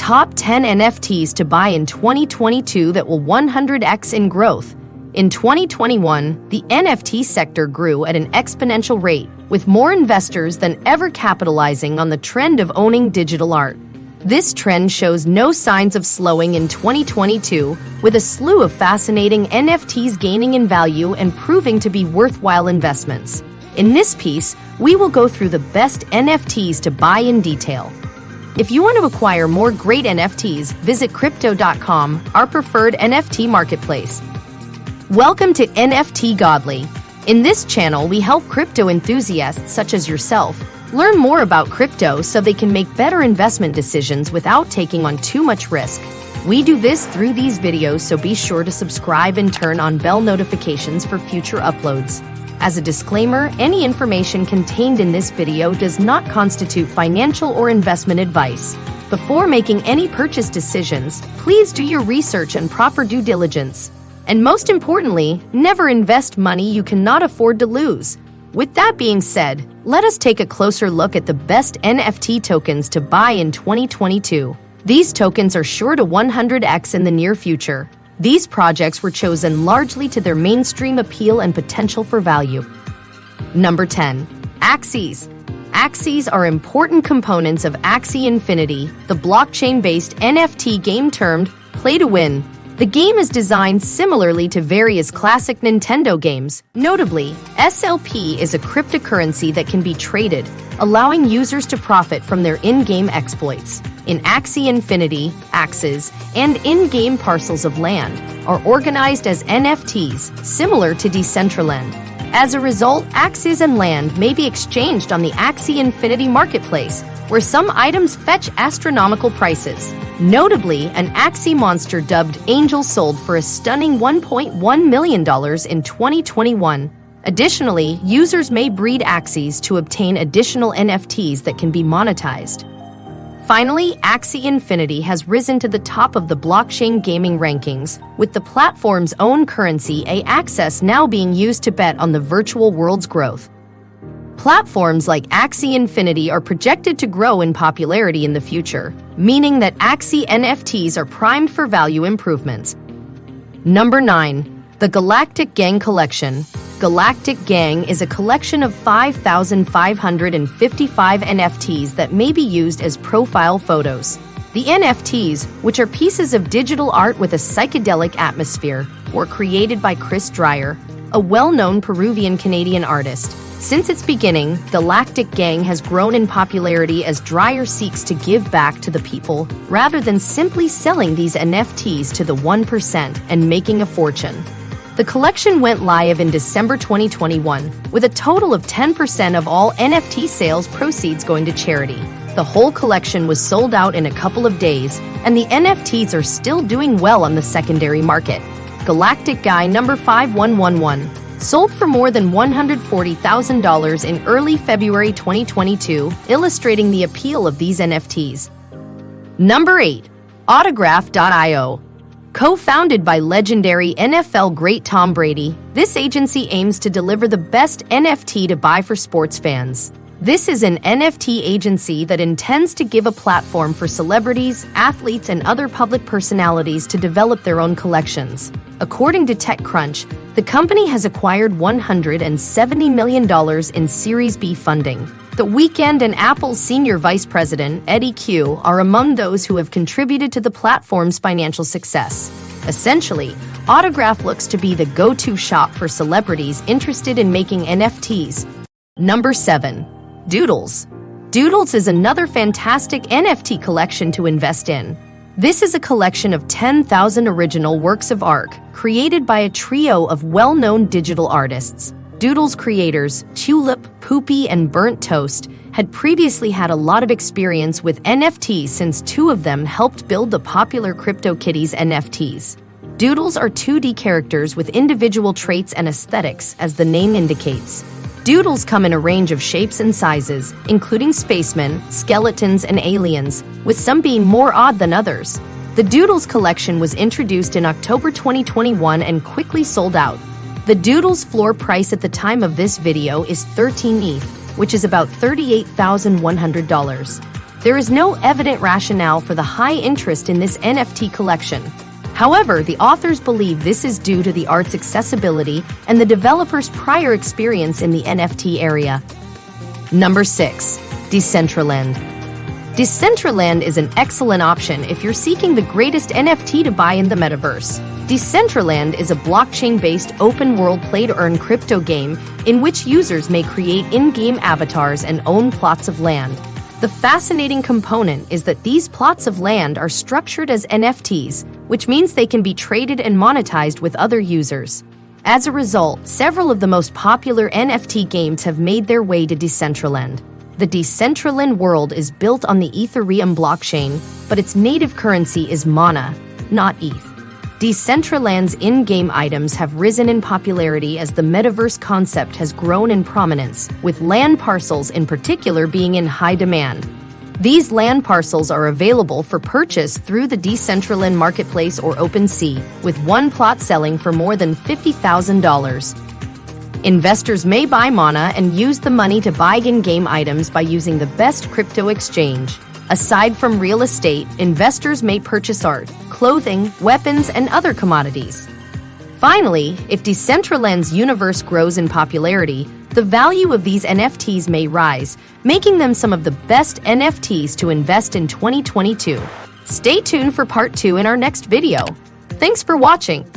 top 10 NFTs to buy in 2022 that will 100x in growth. In 2021, the NFT sector grew at an exponential rate, with more investors than ever capitalizing on the trend of owning digital art. This trend shows no signs of slowing in 2022, with a slew of fascinating NFTs gaining in value and proving to be worthwhile investments. In this piece, we will go through the best NFTs to buy in detail. If you want to acquire more great NFTs, visit crypto.com, our preferred NFT marketplace. Welcome to NFT Godly. In this channel, we help crypto enthusiasts such as yourself learn more about crypto so they can make better investment decisions without taking on too much risk. We do this through these videos, so be sure to subscribe and turn on bell notifications for future uploads. As a disclaimer, any information contained in this video does not constitute financial or investment advice. Before making any purchase decisions, please do your research and proper due diligence. And most importantly, never invest money you cannot afford to lose. With that being said, let us take a closer look at the best NFT tokens to buy in 2022. These tokens are sure to 100x in the near future. These projects were chosen largely to their mainstream appeal and potential for value. Number 10. Axes. Axes are important components of Axie Infinity, the blockchain-based NFT game termed Play to Win. The game is designed similarly to various classic Nintendo games. Notably, SLP is a cryptocurrency that can be traded, allowing users to profit from their in-game exploits. In Axie Infinity, axes and in-game parcels of land are organized as NFTs, similar to Decentraland. As a result, axes and land may be exchanged on the Axie Infinity marketplace, where some items fetch astronomical prices. Notably, an Axie monster dubbed Angel sold for a stunning $1.1 million in 2021. Additionally, users may breed Axies to obtain additional NFTs that can be monetized. Finally, Axie Infinity has risen to the top of the blockchain gaming rankings, with the platform's own currency Axis now being used to bet on the virtual world's growth. Platforms like Axie Infinity are projected to grow in popularity in the future, meaning that Axie NFTs are primed for value improvements. Number 9. The Galactic Gang Collection. Galactic Gang is a collection of 5,555 NFTs that may be used as profile photos. The NFTs, which are pieces of digital art with a psychedelic atmosphere, were created by Chris Dreyer, a well-known Peruvian-Canadian artist. Since its beginning, Galactic Gang has grown in popularity as Dreyer seeks to give back to the people rather than simply selling these NFTs to the 1% and making a fortune. The collection went live in December 2021, with a total of 10% of all NFT sales proceeds going to charity. The whole collection was sold out in a couple of days, and the NFTs are still doing well on the secondary market. Galactic Guy number 5111 sold for more than $140,000 in early February 2022, illustrating the appeal of these NFTs. Number 8. Autograph.io. Co-founded by legendary NFL great Tom Brady, this agency aims to deliver the best NFT to buy for sports fans. This is an NFT agency that intends to give a platform for celebrities, athletes, and other public personalities to develop their own collections. According to TechCrunch, the company has acquired $170 million in Series B funding. The Weeknd and Apple's senior vice president, Eddie Q, are among those who have contributed to the platform's financial success. Essentially, Autograph looks to be the go-to shop for celebrities interested in making NFTs. Number 7. Doodles. Doodles is another fantastic NFT collection to invest in. This is a collection of 10,000 original works of art created by a trio of well-known digital artists. Doodles creators, Tulip, Poopy, and Burnt Toast, had previously had a lot of experience with NFTs since two of them helped build the popular CryptoKitties NFTs. Doodles are 2D characters with individual traits and aesthetics, as the name indicates. Doodles come in a range of shapes and sizes, including spacemen, skeletons, and aliens, with some being more odd than others. The Doodles collection was introduced in October 2021 and quickly sold out. The Doodles floor price at the time of this video is 13 ETH, which is about $38,100. There is no evident rationale for the high interest in this NFT collection. However, the authors believe this is due to the art's accessibility and the developer's prior experience in the NFT area. Number 6. Decentraland. Decentraland is an excellent option if you're seeking the greatest NFT to buy in the metaverse. Decentraland is a blockchain-based open-world play-to-earn crypto game in which users may create in-game avatars and own plots of land. The fascinating component is that these plots of land are structured as NFTs, which means they can be traded and monetized with other users. As a result, several of the most popular NFT games have made their way to Decentraland. The Decentraland world is built on the Ethereum blockchain, but its native currency is Mana, not ETH. Decentraland's in-game items have risen in popularity as the metaverse concept has grown in prominence, with land parcels in particular being in high demand. These land parcels are available for purchase through the Decentraland Marketplace or OpenSea, with one plot selling for more than $50,000. Investors may buy Mana and use the money to buy in-game items by using the best crypto exchange. Aside from real estate, investors may purchase art, clothing, weapons, and other commodities. Finally, if Decentraland's universe grows in popularity, the value of these NFTs may rise, making them some of the best NFTs to invest in 2022. Stay tuned for part 2 in our next video. Thanks for watching.